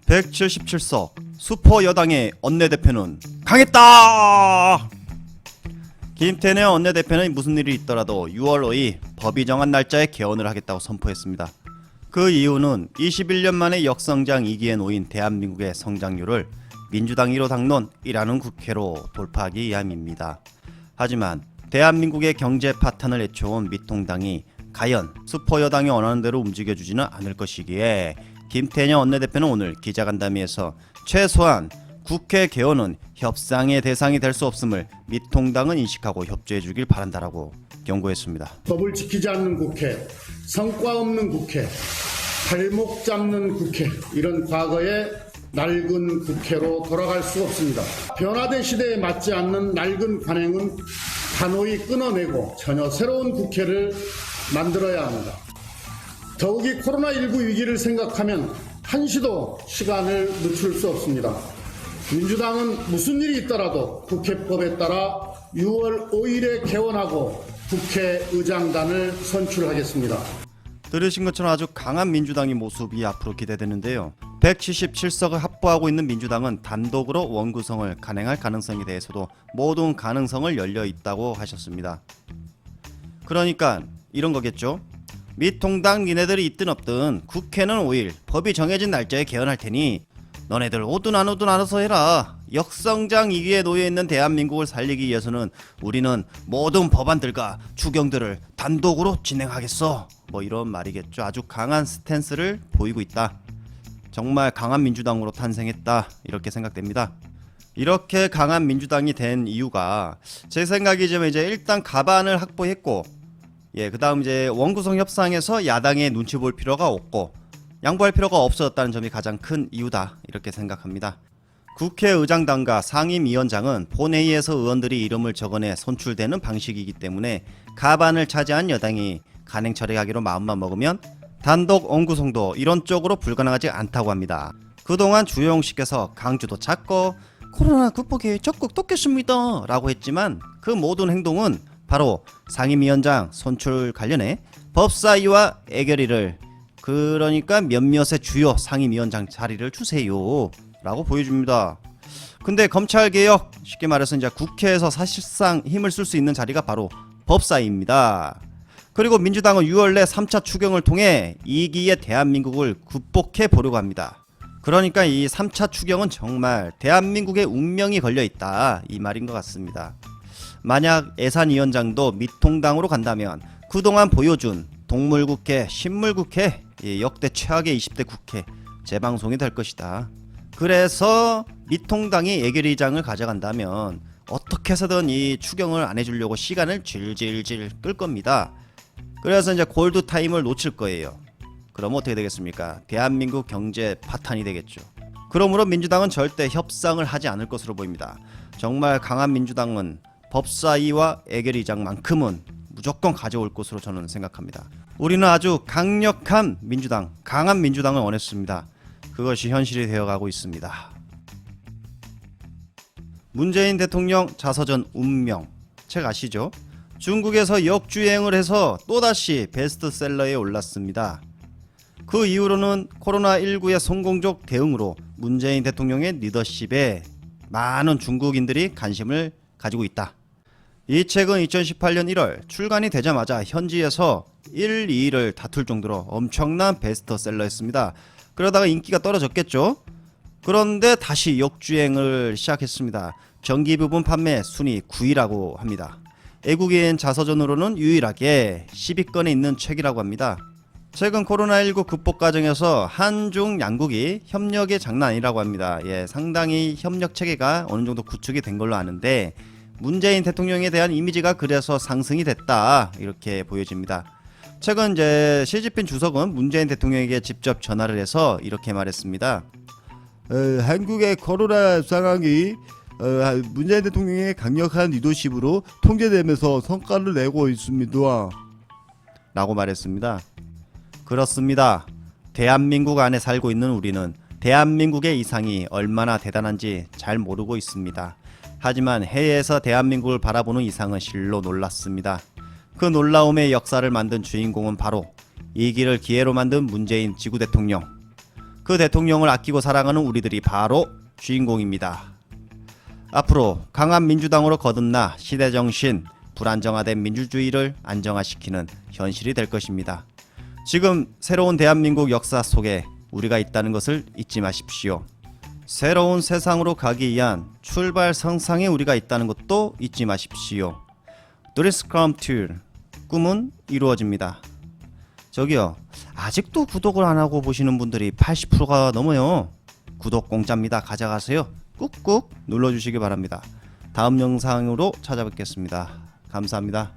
177석 슈퍼 여당의 원내대표는 강했다. 김태년 원내대표는 무슨 일이 있더라도 6월 5일 법이 정한 날짜에 개원을 하겠다고 선포했습니다. 그 이유는 21년 만에 역성장 2기에 놓인 대한민국의 성장률을 민주당 1호 당론이라는 국회로 돌파하기 위함입니다. 하지만 대한민국의 경제 파탄을 애쳐온 미통당이 과연 슈퍼 여당이 원하는 대로 움직여주지는 않을 것이기에 김태년 원내대표는 오늘 기자간담회에서 최소한 국회 개원은 협상의 대상이 될 수 없음을 미통당은 인식하고 협조해주길 바란다라고 경고했습니다. 법을 지키지 않는 국회, 성과 없는 국회, 발목 잡는 국회, 이런 과거의 낡은 국회로 돌아갈 수 없습니다. 변화된 시대에 맞지 않는 낡은 관행은 단호히 끊어내고 전혀 새로운 국회를 만들어야 합니다. 더욱이 코로나19 위기를 생각하면 한시도 시간을 늦출 수 없습니다. 민주당은 무슨 일이 있더라도 국회법에 따라 6월 5일에 개원하고 국회의장단을 선출하겠습니다. 들으신 것처럼 아주 강한 민주당의 모습이 앞으로 기대되는데요. 177석을 확보하고 있는 민주당은 단독으로 원구성을 간행할 가능성에 대해서도 모든 가능성을 열려 있다고 하셨습니다. 그러니까 이런 거겠죠. 미통당 니네들이 있든 없든 국회는 5일 법이 정해진 날짜에 개헌할 테니 너네들 오든 안 오든 알아서 해라. 역성장 2기에 놓여있는 대한민국을 살리기 위해서는 우리는 모든 법안들과 추경들을 단독으로 진행하겠어. 뭐 이런 말이겠죠. 아주 강한 스탠스를 보이고 있다. 정말 강한 민주당으로 탄생했다. 이렇게 생각됩니다. 이렇게 강한 민주당이 된 이유가 제 생각이지만 이제 일단 가반을 확보했고 그 다음 이제 원구성 협상에서 야당의 눈치 볼 필요가 없고 양보할 필요가 없어졌다는 점이 가장 큰 이유다 이렇게 생각합니다. 국회의장단과 상임위원장은 본회의에서 의원들이 이름을 적어내 선출되는 방식이기 때문에 가반을 차지한 여당이 간행 처리하기로 마음만 먹으면 단독 원구성도 이런 쪽으로 불가능하지 않다고 합니다. 그동안 주호영 씨께서 강주도 찾고 코로나 극복에 적극 돕겠습니다 라고 했지만 그 모든 행동은 바로 상임위원장 선출 관련해 법사위와 애결위를 그러니까 몇몇의 주요 상임위원장 자리를 주세요 라고 보여줍니다. 근데 검찰개혁 쉽게 말해서 이제 국회에서 사실상 힘을 쓸 수 있는 자리가 바로 법사위입니다. 그리고 민주당은 6월 내 3차 추경을 통해 2기의 대한민국을 극복해 보려고 합니다. 그러니까 이 3차 추경은 정말 대한민국의 운명이 걸려있다 이 말인 것 같습니다. 만약 예산위원장도 미통당으로 간다면 그동안 보여준 동물국회, 신물국회, 역대 최악의 20대 국회 재방송이 될 것이다. 그래서 미통당이 예결위장을 가져간다면 어떻게 해서든 이 추경을 안 해주려고 시간을 질질질 끌 겁니다. 그래서 이제 골드타임을 놓칠 거예요. 그럼 어떻게 되겠습니까? 대한민국 경제 파탄이 되겠죠. 그러므로 민주당은 절대 협상을 하지 않을 것으로 보입니다. 정말 강한 민주당은 법사위와 애결위장만큼은 무조건 가져올 것으로 저는 생각합니다. 우리는 아주 강력한 민주당, 강한 민주당을 원했습니다. 그것이 현실이 되어가고 있습니다. 문재인 대통령 자서전 운명 책 아시죠? 중국에서 역주행을 해서 또다시 베스트셀러에 올랐습니다. 그 이후로는 코로나19의 성공적 대응으로 문재인 대통령의 리더십에 많은 중국인들이 관심을 가지고 있다. 이 책은 2018년 1월 출간이 되자마자 현지에서 1, 2위를 다툴 정도로 엄청난 베스트셀러였습니다. 그러다가 인기가 떨어졌겠죠. 그런데 다시 역주행을 시작했습니다. 전기 부분 판매 순위 9위라고 합니다. 애국인 자서전으로는 유일하게 10위권에 있는 책이라고 합니다. 최근 코로나19 극복 과정에서 한중 양국이 협력이 장난 아니라고 합니다. 상당히 협력 체계가 어느 정도 구축이 된 걸로 아는데 문재인 대통령에 대한 이미지가 그래서 상승이 됐다 이렇게 보여집니다. 최근 이제 시진핑 주석은 문재인 대통령에게 직접 전화를 해서 이렇게 말했습니다. 한국의 코로나 상황이 문재인 대통령의 강력한 리더십으로 통제되면서 성과를 내고 있습니다 라고 말했습니다. 그렇습니다. 대한민국 안에 살고 있는 우리는 대한민국의 이상이 얼마나 대단한지 잘 모르고 있습니다. 하지만 해외에서 대한민국을 바라보는 이상은 실로 놀랐습니다. 그 놀라움의 역사를 만든 주인공은 바로 이 길을 기회로 만든 문재인 지구 대통령. 그 대통령을 아끼고 사랑하는 우리들이 바로 주인공입니다. 앞으로 강한 민주당으로 거듭나 시대정신, 불안정화된 민주주의를 안정화시키는 현실이 될 것입니다. 지금 새로운 대한민국 역사 속에 우리가 있다는 것을 잊지 마십시오. 새로운 세상으로 가기 위한 출발 선상에 우리가 있다는 것도 잊지 마십시오. Dreams come true. 꿈은 이루어집니다. 저기요, 아직도 구독을 안 하고 보시는 분들이 80%가 넘어요. 구독 공짜입니다. 가져가세요. 꾹꾹 눌러주시기 바랍니다. 다음 영상으로 찾아뵙겠습니다. 감사합니다.